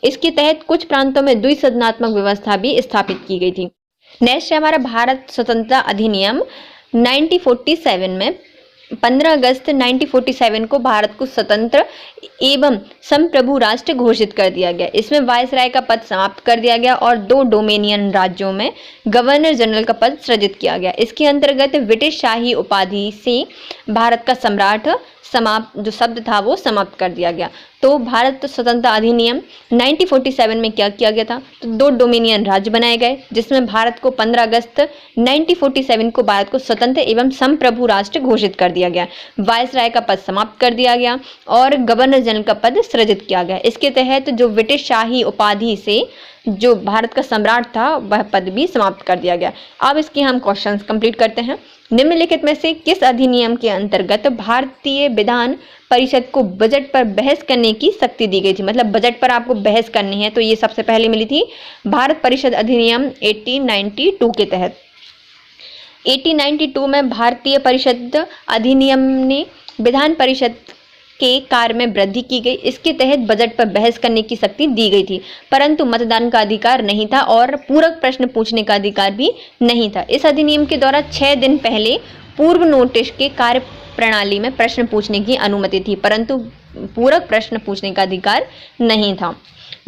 इसके तहत कुछ प्रांतों में द्विसदनात्मक व्यवस्था भी स्थापित की गई थी। नेक्स्ट है हमारा भारत स्वतंत्रता अधिनियम 1947 में 15 अगस्त 1947 को भारत को स्वतंत्र एवं संप्रभु राष्ट्र घोषित कर दिया गया। इसमें वायसराय का पद समाप्त कर दिया गया और दो डोमिनियन राज्यों में गवर्नर जनरल का पद सृजित किया गया। इसके अंतर्गत ब्रिटिश शाही उपाधि से भारत का सम्राट समाप्त जो शब्द था वो समाप्त कर दिया गया। तो भारत स्वतंत्रता अधिनियम 1947 में क्या किया गया था, तो दो डोमिनियन राज्य बनाए गए जिसमें भारत को 15 अगस्त 1947 को भारत को स्वतंत्र एवं संप्रभु राष्ट्र घोषित कर दिया गया। वायसराय का पद समाप्त कर दिया गया और गवर्नर जनरल का पद सृजित किया गया। इसके तहत जो ब्रिटिश शाही उपाधि से जो भारत का सम्राट था वह पद भी समाप्त कर दिया गया। अब इसके हम क्वेश्चंस कंप्लीट करते हैं। निम्नलिखित में से किस अधिनियम के अंतर्गत भारतीय विधान परिषद को बजट पर बहस करने की शक्ति दी गई थी? मतलब बजट पर आपको बहस करनी है तो ये सबसे पहले मिली थी भारत परिषद अधिनियम 1892 के तहत। 1892 में भारतीय परिषद अधिनियम ने विधान परिषद के कार्य में वृद्धि की गई। इसके तहत बजट पर बहस करने की शक्ति दी गई थी, परंतु मतदान का अधिकार नहीं था और पूरक प्रश्न पूछने का अधिकार भी नहीं था। इस अधिनियम के द्वारा 6 दिन पहले पूर्व नोटिस के कार्य प्रणाली में प्रश्न पूछने की अनुमति थी, परंतु पूरक प्रश्न पूछने का अधिकार नहीं था।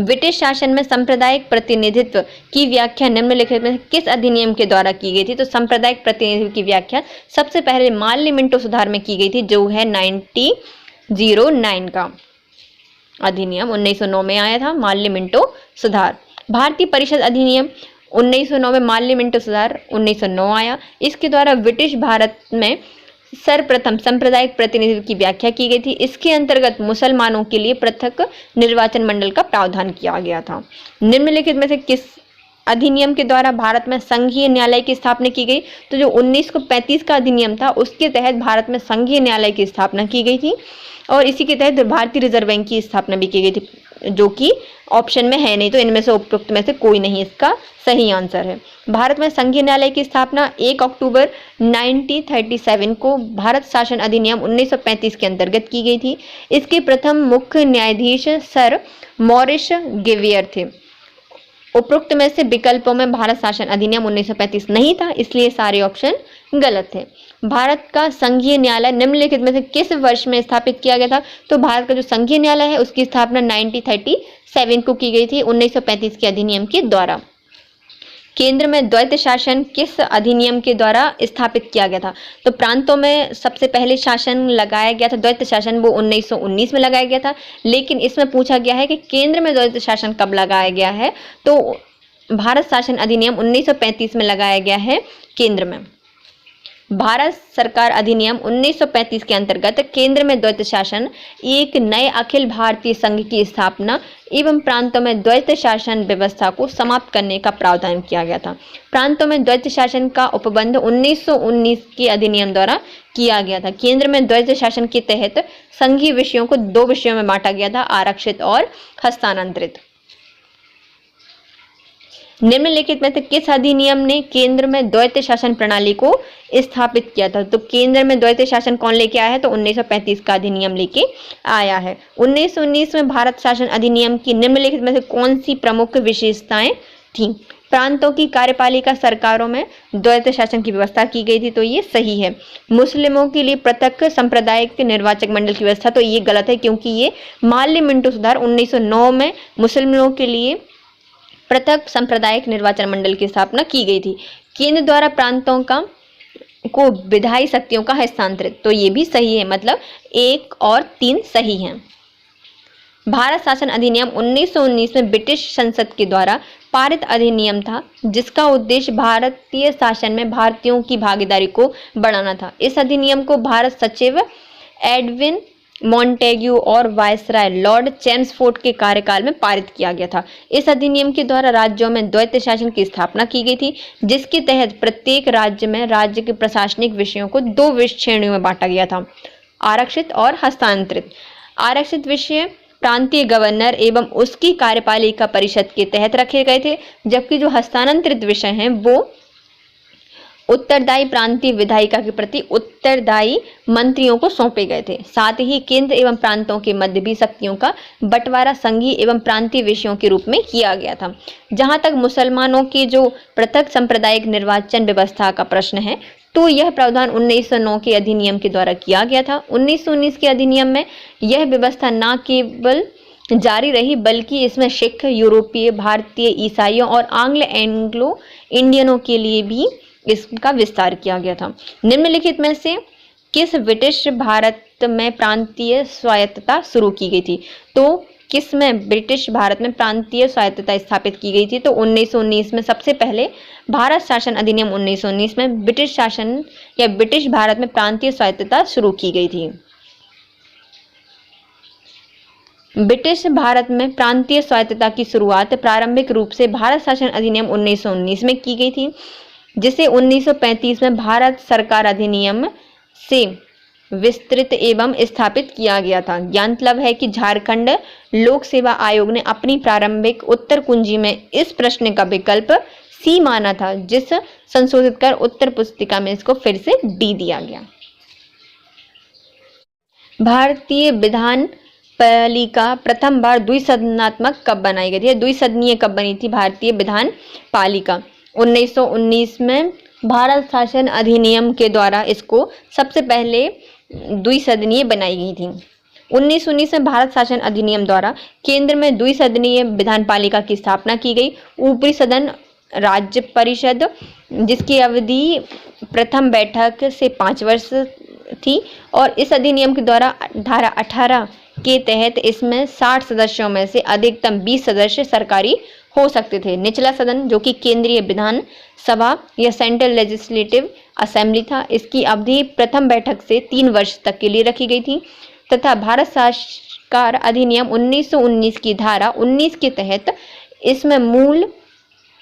ब्रिटिश शासन में सांप्रदायिक प्रतिनिधित्व की व्याख्या निम्नलिखित में किस अधिनियम के द्वारा की गई थी? तो सांप्रदायिक प्रतिनिधित्व की व्याख्या सबसे पहले माल्य मिंटो सुधार में की गई थी, जो है 1909 का अधिनियम 1909 में आया था, माल्य मिंटो सुधार। भारतीय परिषद अधिनियम 1909 में माल्य मिंटो सुधार 1909 आया। इसके द्वारा ब्रिटिश भारत में सर्वप्रथम सांप्रदायिक प्रतिनिधित्व की व्याख्या की गई थी। इसके अंतर्गत मुसलमानों के लिए पृथक निर्वाचन मंडल का प्रावधान किया गया था। निम्नलिखित में से किस अधिनियम के द्वारा भारत में संघीय न्यायालय की स्थापना की गई? तो जो 1935 का अधिनियम था उसके तहत भारत में संघीय न्यायालय की स्थापना की गई थी और इसी के तहत भारतीय रिजर्व बैंक की स्थापना भी की गई थी, जो कि ऑप्शन में है नहीं, तो इनमें से उपयुक्त में से कोई नहीं इसका सही आंसर है। भारत में संघीय न्यायालय की स्थापना 1 अक्टूबर 1937 को भारत शासन अधिनियम 1935 के अंतर्गत की गई थी। इसके प्रथम मुख्य न्यायाधीश सर मॉरिस गेवियर थे। उपरोक्त में से विकल्पों में भारत शासन अधिनियम 1935 नहीं था, इसलिए सारे ऑप्शन गलत थे। भारत का संघीय न्यायालय निम्नलिखित में से किस वर्ष में स्थापित किया गया था? तो भारत का जो संघीय न्यायालय है उसकी स्थापना 1937 को की गई थी 1935 के अधिनियम के द्वारा। केंद्र में द्वैत शासन किस अधिनियम के द्वारा स्थापित किया गया था? तो प्रांतों में सबसे पहले शासन लगाया गया था द्वैत शासन, वो 1919 में लगाया गया था, लेकिन इसमें पूछा गया है कि केंद्र में द्वैत शासन कब लगाया गया है? तो भारत शासन अधिनियम 1935 में लगाया गया है केंद्र में। भारत सरकार अधिनियम 1935 के अंतर्गत केंद्र में द्वैत शासन, एक नए अखिल भारतीय संघ की स्थापना एवं प्रांतों में द्वैत शासन व्यवस्था को समाप्त करने का प्रावधान किया गया था। प्रांतों में द्वैत शासन का उपबंध 1919 के अधिनियम द्वारा किया गया था। केंद्र में द्वैत शासन के तहत संघीय विषयों को 2 विषयों में बांटा गया था, आरक्षित और हस्तांतरित। निम्नलिखित में से किस अधिनियम ने केंद्र में द्वैत शासन प्रणाली को स्थापित किया था? तो केंद्र में द्वैत शासन कौन लेके आया है? तो 1935 का अधिनियम लेके आया है। 1919 में भारत शासन अधिनियम की निम्नलिखित में से कौन सी प्रमुख विशेषताएं थी? प्रांतों की कार्यपालिका सरकारों में द्वैत शासन की व्यवस्था की गई थी, तो ये सही है। मुस्लिमों के लिए पृथक सांप्रदायिक निर्वाचक मंडल की व्यवस्था, तो ये गलत है, क्योंकि ये माल्य मिंटो सुधार 1909 में मुस्लिमों के लिए पृथक सांप्रदायिक निर्वाचन मंडल की स्थापना की गई थी। केंद्र द्वारा प्रांतों को विधायी शक्तियों का हस्तांतरित, तो ये भी सही है, मतलब 1 और 3 सही हैं। भारत शासन अधिनियम 1919 में ब्रिटिश संसद के द्वारा पारित अधिनियम था, जिसका उद्देश्य भारतीय शासन में भारतीयों की भागीदारी को बढ़ाना था। इस अधिनियम को भारत सचिव एडविन मॉन्टेग्यू और वायसराय लॉर्ड चेम्सफोर्ड के कार्यकाल में पारित किया गया था। इस अधिनियम के द्वारा राज्यों में द्वैत शासन की स्थापना की गई थी, जिसके तहत प्रत्येक राज्य में राज्य के प्रशासनिक विषयों को 2 श्रेणियों में बांटा गया था, आरक्षित और हस्तांतरित। आरक्षित विषय प्रांतीय गवर्नर एवं उसकी कार्यपालिका परिषद के तहत रखे गए थे, जबकि जो हस्तांतरित विषय हैं वो उत्तरदायी प्रांतीय विधायिका के प्रति उत्तरदायी मंत्रियों को सौंपे गए थे। साथ ही केंद्र एवं प्रांतों के मध्य भी शक्तियों का बंटवारा संघीय एवं प्रांतीय विषयों के रूप में किया गया था। जहां तक मुसलमानों के जो पृथक सांप्रदायिक निर्वाचन व्यवस्था का प्रश्न है, तो यह प्रावधान 1909 के अधिनियम के द्वारा किया गया था। 1919 के अधिनियम में यह व्यवस्था न केवल जारी रही, बल्कि इसमें सिख, यूरोपीय, भारतीय, ईसाइयों और एंग्लो इंडियनों के लिए भी इसका विस्तार किया गया था। निम्नलिखित में से किस ब्रिटिश भारत में प्रांतीय स्वायत्तता शुरू की गई थी? तो किस में ब्रिटिश भारत में प्रांतीय स्वायत्तता स्थापित की गई थी? तो 1919 में सबसे पहले भारत शासन अधिनियम 1919 में ब्रिटिश शासन या ब्रिटिश भारत में प्रांतीय स्वायत्तता शुरू की गई थी। ब्रिटिश भारत में प्रांतीय स्वायत्तता की शुरुआत प्रारंभिक रूप से भारत शासन अधिनियम 1919 में की गई थी, जिसे 1935 में भारत सरकार अधिनियम से विस्तृत एवं स्थापित किया गया था। ज्ञातलब है कि झारखंड लोक सेवा आयोग ने अपनी प्रारंभिक उत्तर कुंजी में इस प्रश्न का विकल्प सी माना था, जिस संशोधित कर उत्तर पुस्तिका में इसको फिर से डी दिया गया। भारतीय विधान पालिका प्रथम बार द्विसदनात्मक कब बनाई गई थी? द्विसदनीय कब बनी थी भारतीय विधान पालिका? 1919 में भारत शासन अधिनियम के द्वारा इसको सबसे पहले द्विसदनीय बनाई गई थी। 1919 में भारत शासन अधिनियम द्वारा केंद्र में द्विसदनीय विधान पालिका की स्थापना की गई। ऊपरी सदन राज्य परिषद, जिसकी अवधि प्रथम बैठक से 5 वर्ष थी, और इस अधिनियम के द्वारा धारा 18 के तहत इसमें 60 सदस्यों में से अधिकतम 20 सदस्य सरकारी हो सकते थे। निचला सदन, जो कि केंद्रीय विधान सभा या सेंट्रल लेजिस्लेटिव असेंबली था, इसकी अवधि प्रथम बैठक से 3 वर्ष तक के लिए रखी गई थी, तथा भारत सरकार अधिनियम 1919 की धारा 19 के तहत इसमें मूल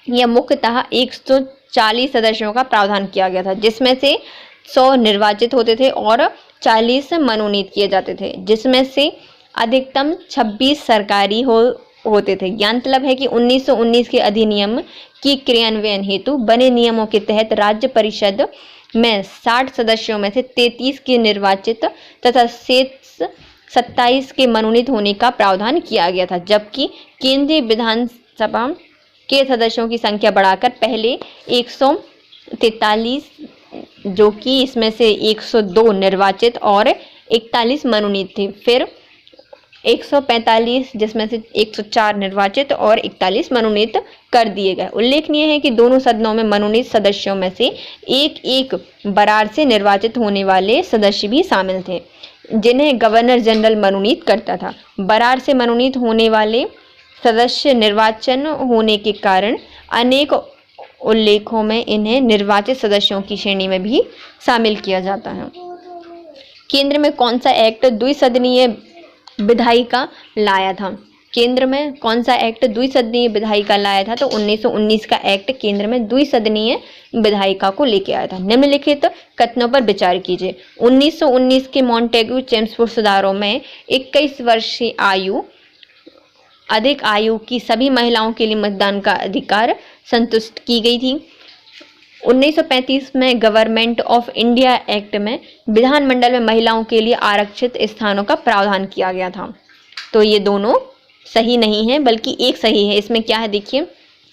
या मुख्यतः 140 सदस्यों का प्रावधान किया गया था, जिसमें से 100 निर्वाचित होते थे और 40 मनोनीत किए जाते थे, जिसमें से अधिकतम 26 सरकारी होते थे। ज्ञातलब है कि 1919 के अधिनियम की क्रियान्वयन हेतु बने नियमों के तहत राज्य परिषद में 60 सदस्यों में से 33 के निर्वाचित तथा शेष 27 के मनोनीत होने का प्रावधान किया गया था, जबकि केंद्रीय विधानसभा के सदस्यों की संख्या बढ़ाकर पहले 143, जो कि इसमें से 102 निर्वाचित और 41 मनोनीत थे, फिर 145, जिसमें से 104 निर्वाचित और 41 मनोनीत कर दिए गए। उल्लेखनीय है कि दोनों सदनों में मनोनीत सदस्यों में से एक बरार से निर्वाचित होने वाले सदस्य भी शामिल थे, जिन्हें गवर्नर जनरल मनोनीत करता था। बरार से मनोनीत होने वाले सदस्य निर्वाचन होने के कारण अनेक उल्लेखों में इन्हें निर्वाचित सदस्यों की श्रेणी में भी शामिल किया जाता है। केंद्र में कौन सा एक्ट द्विसदनीय विधायिका लाया था? केंद्र में कौन सा एक्ट द्विसदनीय विधायिका लाया था? तो 1919 का एक्ट केंद्र में द्विसदनीय विधायिका को लेके आया था। निम्नलिखित कथनों पर विचार कीजिए। 1919 के मॉन्टेग्यू चेम्सफोर्ड सुधारों में 21 वर्ष से अधिक आयु की सभी महिलाओं के लिए मतदान का अधिकार संतुष्ट की गई थी। 1935 में गवर्नमेंट ऑफ इंडिया एक्ट में विधानमंडल में महिलाओं के लिए आरक्षित स्थानों का प्रावधान किया गया था। तो ये दोनों सही नहीं है, बल्कि एक सही है। इसमें क्या है देखिए,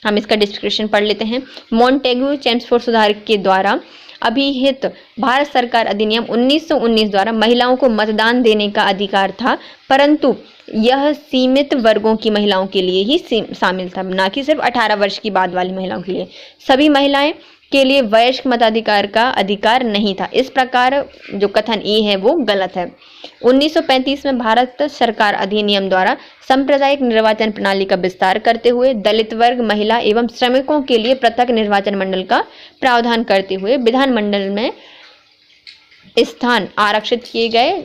हम इसका डिस्क्रिप्शन पढ़ लेते हैं। मॉन्टेग्यू चेम्सफोर्ड सुधार के द्वारा अभिहित भारत सरकार अधिनियम 1919 द्वारा महिलाओं को मतदान देने का अधिकार था, परंतु यह सीमित वर्गों की महिलाओं के लिए ही शामिल था, ना कि सिर्फ 18 वर्ष की बाद वाली महिलाओं के लिए। सभी महिलाएं के लिए वयस्क मताधिकार का अधिकार नहीं था। इस प्रकार जो कथन ए है वो गलत है। 1935 में भारत सरकार अधिनियम द्वारा सांप्रदायिक निर्वाचन प्रणाली का विस्तार करते हुए दलित वर्ग, महिला एवं श्रमिकों के लिए पृथक निर्वाचन मंडल का प्रावधान करते हुए विधानमंडल में स्थान आरक्षित किए गए।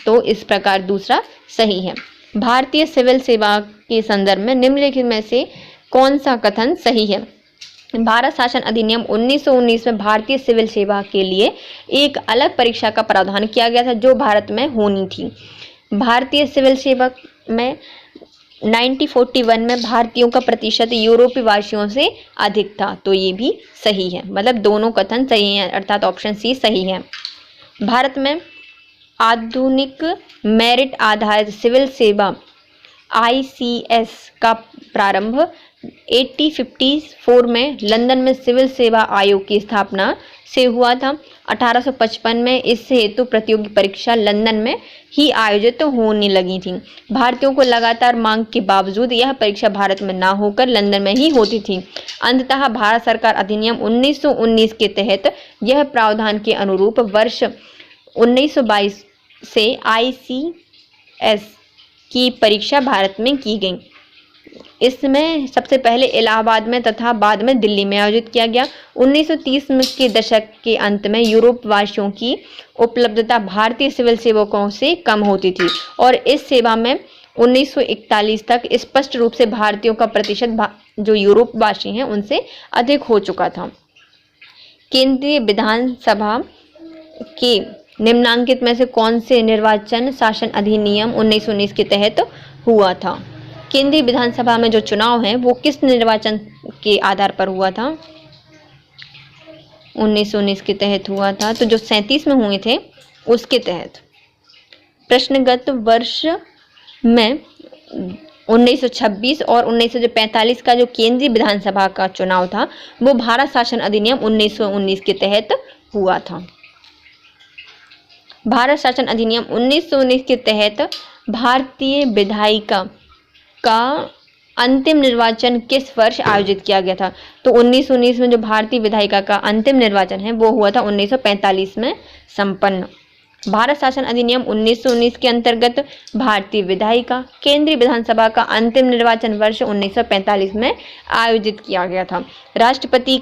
तो इस प्रकार दूसरा सही है। भारतीय सिविल सेवा के संदर्भ में निम्नलिखित में से कौन सा कथन सही है? भारत शासन अधिनियम 1919 में भारतीय सिविल सेवा के लिए एक अलग परीक्षा का प्रावधान किया गया था जो भारत में होनी थी। भारतीय सिविल सेवा में 1941 में भारतीयों का प्रतिशत यूरोपीय वासियों से अधिक था। तो ये भी सही है, मतलब दोनों कथन सही हैं, अर्थात ऑप्शन सी सही है। भारत में आधुनिक मेरिट आधारित सिविल सेवा ICS का प्रारंभ 1854 में लंदन में सिविल सेवा आयोग की स्थापना से हुआ था। 1855 में इस हेतु प्रतियोगी परीक्षा लंदन में ही आयोजित होने लगी थी। भारतीयों को लगातार मांग के बावजूद यह परीक्षा भारत में ना होकर लंदन में ही होती थी। अंततः भारत सरकार अधिनियम 1919 के तहत यह प्रावधान के अनुरूप वर्ष 1922 से ICS की परीक्षा भारत में की गई। इसमें सबसे पहले इलाहाबाद में तथा बाद में दिल्ली में आयोजित किया गया। 1930 के दशक के अंत में यूरोप वासियों की उपलब्धता भारतीय सिविल सेवकों से कम होती थी और इस सेवा में 1941 तक स्पष्ट रूप से भारतीयों का प्रतिशत जो यूरोप वासी हैं उनसे अधिक हो चुका था। केंद्रीय विधानसभा के निम्नांकित में से कौन से निर्वाचन शासन अधिनियम 1919 के तहत हुआ था? केंद्रीय विधानसभा में जो चुनाव है वो किस निर्वाचन के आधार पर हुआ था? 1919 के तहत हुआ था। तो जो 37 में हुए थे उसके तहत। प्रश्नगत वर्ष में 1926 और 1945 का जो केंद्रीय विधानसभा का चुनाव था वो भारत शासन अधिनियम 1919 के तहत हुआ था। भारत शासन अधिनियम 1919 के तहत भारतीय विधायिका का अंतिम निर्वाचन किस वर्ष आयोजित किया गया था? तो 1919 में जो भारतीय विधायिका का अंतिम निर्वाचन है वो हुआ था 1945 में संपन्न। भारत शासन अधिनियम 1919 के अंतर्गत भारतीय विधायिका केंद्रीय विधानसभा का अंतिम निर्वाचन वर्ष 1945 में आयोजित किया गया था। राष्ट्रपति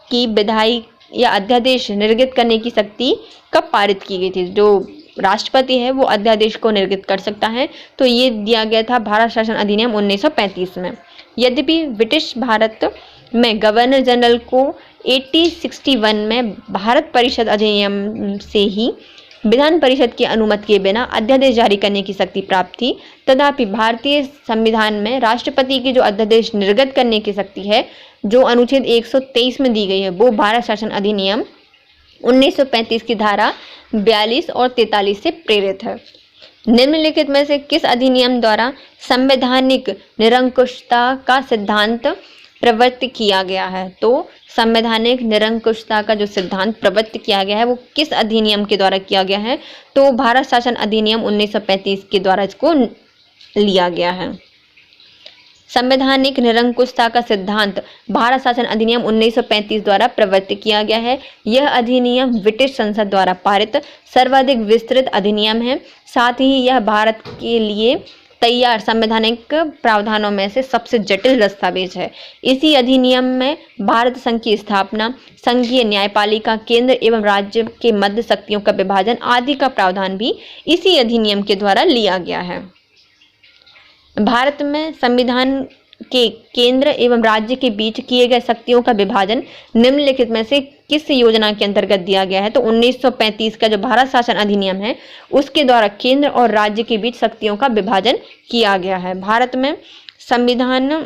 की विधायिका या अध्यादेश निर्गत करने की शक्ति कब पारित की गई थी? जो राष्ट्रपति है वो अध्यादेश को निर्गत कर सकता है। तो ये दिया गया था भारत शासन अधिनियम 1935 में। यद्यपि ब्रिटिश भारत में गवर्नर जनरल को 1861 में भारत परिषद अधिनियम से ही विधान परिषद की अनुमति के बिना अध्यादेश जारी करने की शक्ति प्राप्त थी। तथापि भारतीय संविधान में राष्ट्रपति की जो अध्यादेश निर्गत करने की शक्ति है जो अनुच्छेद 123 में दी गई है वो भारत शासन अधिनियम 1935 की धारा 42 और 43 से प्रेरित है। निम्नलिखित में से किस अधिनियम द्वारा संवैधानिक निरंकुशता का सिद्धांत प्रवृत्त किया गया है? तो संवैधानिक निरंकुशता का जो सिद्धांत प्रवृत्त किया गया है वो किस अधिनियम के द्वारा किया गया है? तो भारत शासन अधिनियम 1935 के द्वारा इसको लिया गया है। संवैधानिक निरंकुशता का सिद्धांत भारत शासन अधिनियम 1935 द्वारा प्रवृत्त किया गया है। यह अधिनियम ब्रिटिश संसद द्वारा पारित सर्वाधिक विस्तृत अधिनियम है। साथ ही यह भारत के लिए तैयार संवैधानिक प्रावधानों में से सबसे जटिल दस्तावेज है। इसी अधिनियम में भारत संघ की स्थापना, संघीय न्यायपालिका, केंद्र एवं राज्य के मध्य शक्तियों का विभाजन आदि का प्रावधान भी इसी अधिनियम के द्वारा लिया गया है। भारत में संविधान के केंद्र एवं राज्य के बीच किए गए शक्तियों का विभाजन निम्नलिखित में से किस योजना के अंतर्गत दिया गया है? तो 1935 का जो भारत शासन अधिनियम है उसके द्वारा केंद्र और राज्य के बीच शक्तियों का विभाजन किया गया है। भारत में संविधान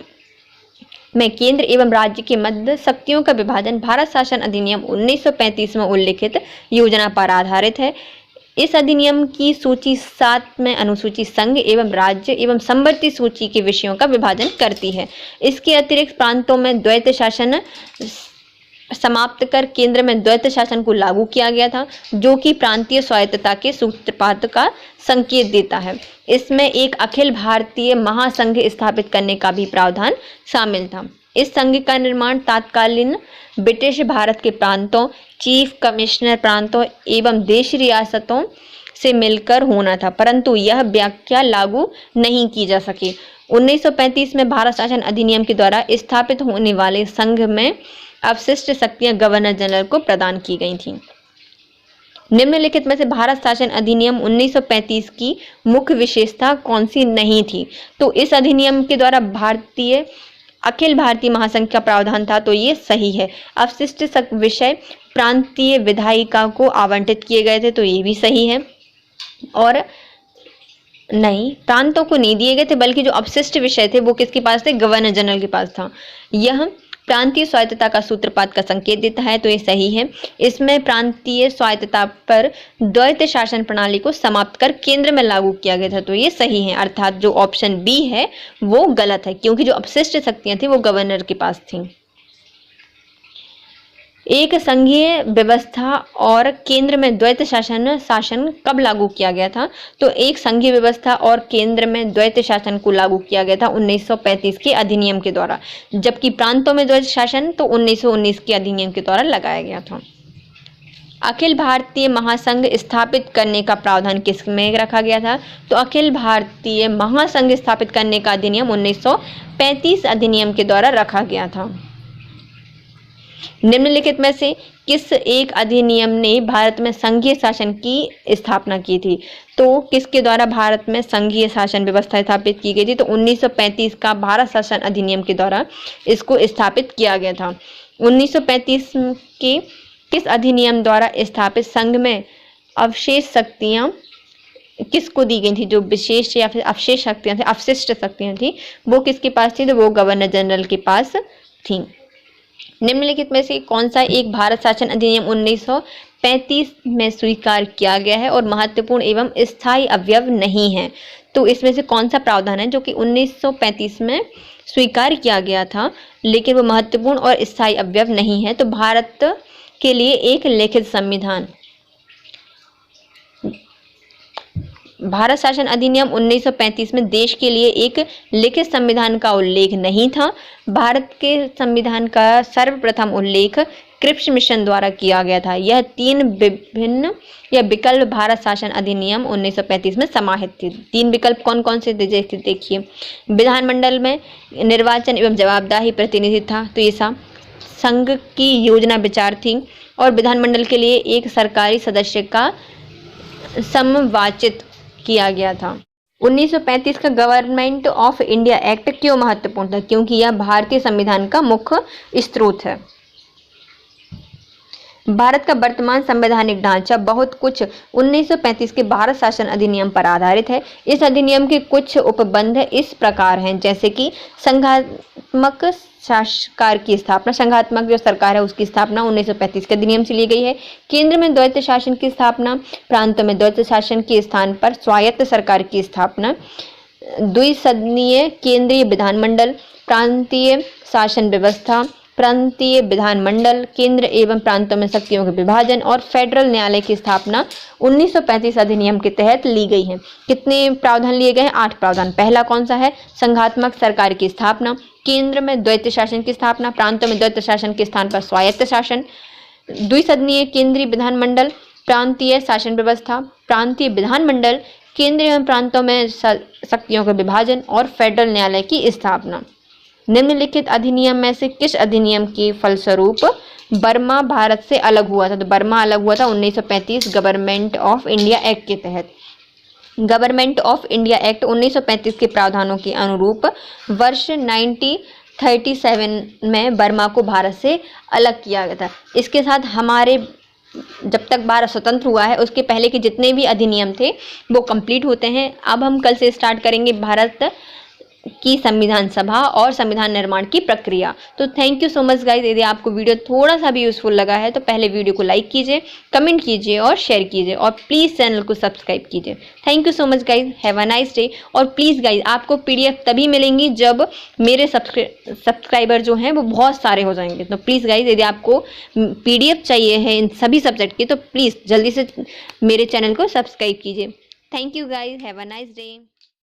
में केंद्र एवं राज्य के मध्य शक्तियों का विभाजन भारत शासन अधिनियम 1935 में उल्लिखित योजना पर आधारित है। इस अधिनियम की सूची 7 में अनुसूची संघ एवं राज्य एवं समवर्ती सूची के विषयों का विभाजन करती है। इसके अतिरिक्त प्रांतों में द्वैत शासन समाप्त कर केंद्र में द्वैत शासन को लागू किया गया था, जो कि प्रांतीय स्वायत्तता के सूत्रपात का संकेत देता है। इसमें एक अखिल भारतीय महासंघ स्थापित करने का भी प्रावधान शामिल था। इस संघ का निर्माण तत्कालीन ब्रिटिश भारत के प्रांतों, चीफ कमिश्नर प्रांतों एवं देशी रियासतों से मिलकर होना था, परंतु यह व्याख्या लागू नहीं की जा सकी। 1935 में भारत शासन अधिनियम के द्वारा स्थापित होने वाले संघ में अवशिष्ट शक्तियां गवर्नर जनरल को प्रदान की गई थीं। निम्नलिखित में से भारत शासन अधिनियम 1935 की मुख्य विशेषता कौन सी नहीं थी? तो इस अधिनियम के द्वारा अखिल भारतीय महासंघ का प्रावधान था, तो ये सही है। अवशिष्ट विषय प्रांतीय विधायिका को आवंटित किए गए थे, तो ये भी सही है। और नहीं, प्रांतों को नहीं दिए गए थे, बल्कि जो अवशिष्ट विषय थे वो किसके पास थे? गवर्नर जनरल के पास था। यह प्रांतीय स्वायत्तता का सूत्रपात का संकेत देता है, तो ये सही है। इसमें प्रांतीय स्वायत्तता पर द्वैत शासन प्रणाली को समाप्त कर केंद्र में लागू किया गया था, तो ये सही है। अर्थात जो ऑप्शन बी है वो गलत है, क्योंकि जो अपशिष्ट शक्तियां थी वो गवर्नर के पास थी। एक संघीय व्यवस्था और केंद्र में द्वैत शासन कब लागू किया गया था? तो एक संघीय व्यवस्था और केंद्र में द्वैत शासन को लागू किया गया था 1935 के अधिनियम के द्वारा, जबकि प्रांतों में द्वैत शासन तो 1919 के अधिनियम के द्वारा लगाया गया था। अखिल भारतीय महासंघ स्थापित करने का प्रावधान किसमें रखा गया था? तो अखिल भारतीय महासंघ स्थापित करने का अधिनियम 1935 अधिनियम के द्वारा रखा गया था। निम्नलिखित में से किस एक अधिनियम ने भारत में संघीय शासन की स्थापना की थी? तो किसके द्वारा भारत में संघीय शासन व्यवस्था स्थापित की गई थी? तो 1935 का भारत शासन अधिनियम के द्वारा इसको स्थापित किया गया था। 1935 के किस अधिनियम द्वारा स्थापित संघ में अवशेष शक्तियां किसको दी गई थी? जो विशेष या फिर अवशेष शक्तियां थी, अवशिष्ट शक्तियां थी, वो किसके पास थी? तो वो गवर्नर जनरल के पास थी। निम्नलिखित में से कौन सा एक भारत शासन अधिनियम 1935 में स्वीकार किया गया है और महत्वपूर्ण एवं स्थायी अवयव नहीं है? तो इसमें से कौन सा प्रावधान है जो कि 1935 में स्वीकार किया गया था लेकिन वो महत्वपूर्ण और स्थायी अवयव नहीं है? तो भारत के लिए एक लिखित संविधान। भारत शासन अधिनियम 1935 में देश के लिए एक लिखित संविधान का उल्लेख नहीं था। भारत के संविधान का सर्वप्रथम उल्लेख क्रिप्स मिशन द्वारा किया गया था। यह 3 विभिन्न या विकल्प भारत शासन अधिनियम 1935 में समाहित थे। 3 विकल्प कौन कौन से देखिए। विधानमंडल में निर्वाचन एवं जवाबदेही प्रतिनिधि था, तो ये संघ की योजना विचार थी, और विधानमंडल के लिए एक सरकारी सदस्य का समवाचित किया गया था। 1935 का गवर्नमेंट ऑफ इंडिया एक्ट क्यों महत्वपूर्ण था? क्योंकि यह भारतीय संविधान का मुख्य स्रोत है। भारत का वर्तमान संवैधानिक ढांचा बहुत कुछ 1935 के भारत शासन अधिनियम पर आधारित है। इस अधिनियम के कुछ उपबंध इस प्रकार हैं, जैसे कि संघात्मक सरकार की स्थापना। संघात्मक जो सरकार है उसकी स्थापना 1935 के अधिनियम से ली गई है। केंद्र में द्वैत शासन की स्थापना, प्रांतों में द्वैत शासन के स्थान पर स्वायत्त सरकार की स्थापना, द्विसदनीय केंद्रीय विधानमंडल, प्रांतीय शासन व्यवस्था, प्रांतीय विधानमंडल, केंद्र एवं प्रांतों में शक्तियों के विभाजन और फेडरल न्यायालय की स्थापना 1935 अधिनियम के तहत ली गई है। कितने प्रावधान लिए गए हैं? 8 प्रावधान। पहला कौन सा है? संघात्मक सरकार की स्थापना, केंद्र में द्वैत शासन की स्थापना, प्रांतों में द्वैत शासन के स्थान पर स्वायत्त शासन, द्विसदनीय केंद्रीय विधानमंडल, प्रांतीय शासन व्यवस्था, प्रांतीय विधानमंडल, केंद्रीय एवं प्रांतों में शक्तियों का विभाजन और फेडरल न्यायालय की स्थापना। निम्नलिखित अधिनियम में से किस अधिनियम के फलस्वरूप बर्मा भारत से अलग हुआ था? तो बर्मा अलग हुआ था 1935 गवर्नमेंट ऑफ इंडिया एक्ट के तहत। गवर्नमेंट ऑफ इंडिया एक्ट 1935 के प्रावधानों के अनुरूप वर्ष 1937 में बर्मा को भारत से अलग किया गया था। इसके साथ हमारे जब तक भारत स्वतंत्र हुआ है उसके पहले के जितने भी अधिनियम थे वो कंप्लीट होते हैं। अब हम कल से स्टार्ट करेंगे भारत की संविधान सभा और संविधान निर्माण की प्रक्रिया। तो thank you so much guys. यदि आपको वीडियो थोड़ा सा भी यूजफुल लगा है तो पहले वीडियो को लाइक कीजिए, कमेंट कीजिए और शेयर कीजिए और प्लीज़ चैनल को सब्सक्राइब कीजिए। Thank you so much guys, have a nice day. और प्लीज़ गाइज आपको PDF तभी मिलेंगी जब मेरे सब्सक्राइबर जो हैं वो बहुत सारे हो जाएंगे। तो प्लीज़ गाइज यदि आपको PDF चाहिए है इन सभी सब्जेक्ट की तो प्लीज़ जल्दी से मेरे चैनल को सब्सक्राइब कीजिए। Thank you guys, have a nice day.